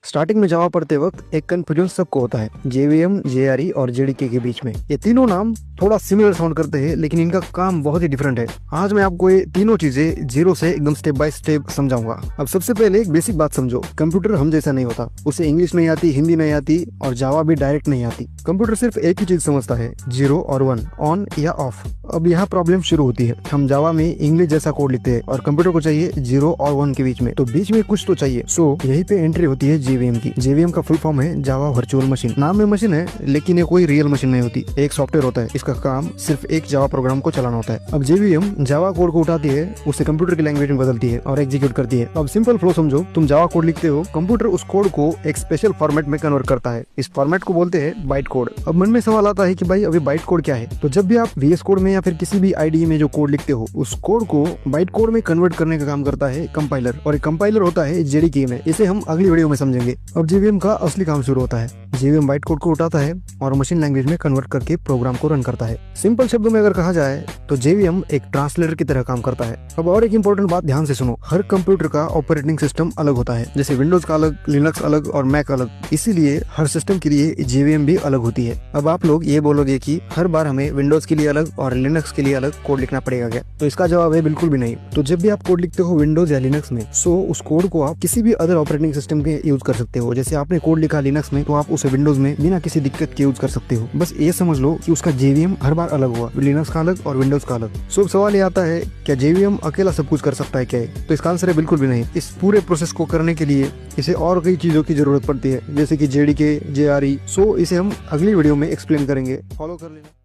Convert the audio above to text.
Starting में जावा पढ़ते वक्त एक कंफ्यूजन सबको होता है जेवीएम, जेआरई और जेडीके के बीच में। ये तीनों नाम थोड़ा सिमिलर साउंड करते हैं लेकिन इनका काम बहुत ही डिफरेंट है। आज मैं आपको ये तीनों चीजें जीरो से एकदम स्टेप बाय स्टेप समझाऊंगा। अब सबसे पहले एक बेसिक बात समझो, कंप्यूटर हम जैसा नहीं होता। उसे इंग्लिश नहीं आती, हिंदी नहीं आती और जावा भी डायरेक्ट नहीं आती। कंप्यूटर सिर्फ एक ही चीज समझता है, 0 और 1, ऑन या ऑफ। अब यहाँ प्रॉब्लम शुरू होती है। हम जावा में इंग्लिश जैसा कोड लिखते हैं और कंप्यूटर को चाहिए 0 और 1 के बीच में, तो बीच में कुछ तो चाहिए। सो यही पे एंट्री होती है जेवीएम की। जेवीएम का फुल फॉर्म है जावा वर्चुअल मशीन। नाम में मशीन है लेकिन ये कोई रियल मशीन नहीं होती, एक सॉफ्टवेयर होता है। इसका काम सिर्फ एक जावा प्रोग्राम को चलाना होता है। अब जेवीएम जावा कोड को उठाती है, उसे कंप्यूटर की लैंग्वेज में बदलती है और एग्जीक्यूट करती है। अब सिंपल फ्लो समझो, तुम जावा कोड लिखते हो, कंप्यूटर उस कोड को एक स्पेशल फॉर्मेट में कन्वर्ट करता है। इस फॉर्मेट को बोलते हैं बाइट कोड। अब मन में सवाल आता है कि भाई अभी बाइट कोड क्या है? तो जब भी आप वीएस कोड में या फिर किसी भी आईडीई में जो कोड लिखते हो, उस कोड को बाइट कोड में कन्वर्ट करने का काम करता है कंपाइलर, और एक कंपाइलर होता है जेडीके में। इसे हम अगली वीडियो में समझेंगे। अब जेवीएम का असली काम शुरू होता है। जेवीएम बाइट कोड को उठाता है और मशीन लैंग्वेज में कन्वर्ट करके प्रोग्राम को रन करता है। सिंपल शब्दों में अगर कहा जाए तो जेवीएम एक ट्रांसलेटर की तरह काम करता है। अब और एक इंपॉर्टेंट बात ध्यान से सुनो, हर कंप्यूटर का ऑपरेटिंग सिस्टम अलग होता है। जैसे विंडोज का अलग, लिनक्स अलग और मैक अलग, इसीलिए हर सिस्टम के लिए जेवीएम भी अलग होती है। अब आप लोग ये बोलोगे कि हर बार हमें विंडोज के लिए अलग और लिनक्स के लिए अलग कोड लिखना पड़ेगा क्या? तो इसका जवाब है बिल्कुल भी नहीं। तो जब भी आप कोड लिखते हो विंडोज या लिनक्स में, सो उस कोड को आप किसी भी अदर ऑपरेटिंग सिस्टम के यूज कर सकते हो। जैसे आपने कोड लिखा लिनक्स में, तो आप उसे विंडोज में बिना किसी दिक्कत के यूज कर सकते हो। बस ये समझ लो कि उसका जेवीएम हर बार अलग हुआ, लिनक्स का अलग और विंडोज का अलग। सो सवाल ये आता है, क्या जेवीएम अकेला सब कुछ कर सकता है क्या? तो इसका आंसर है बिल्कुल भी नहीं। इस पूरे प्रोसेस को करने के लिए इसे और कई चीजों की जरूरत पड़ती है, जैसे कि जेडीके, जेआरई। सो इसे हम अगली वीडियो में एक्सप्लेन करेंगे। फॉलो कर लेना।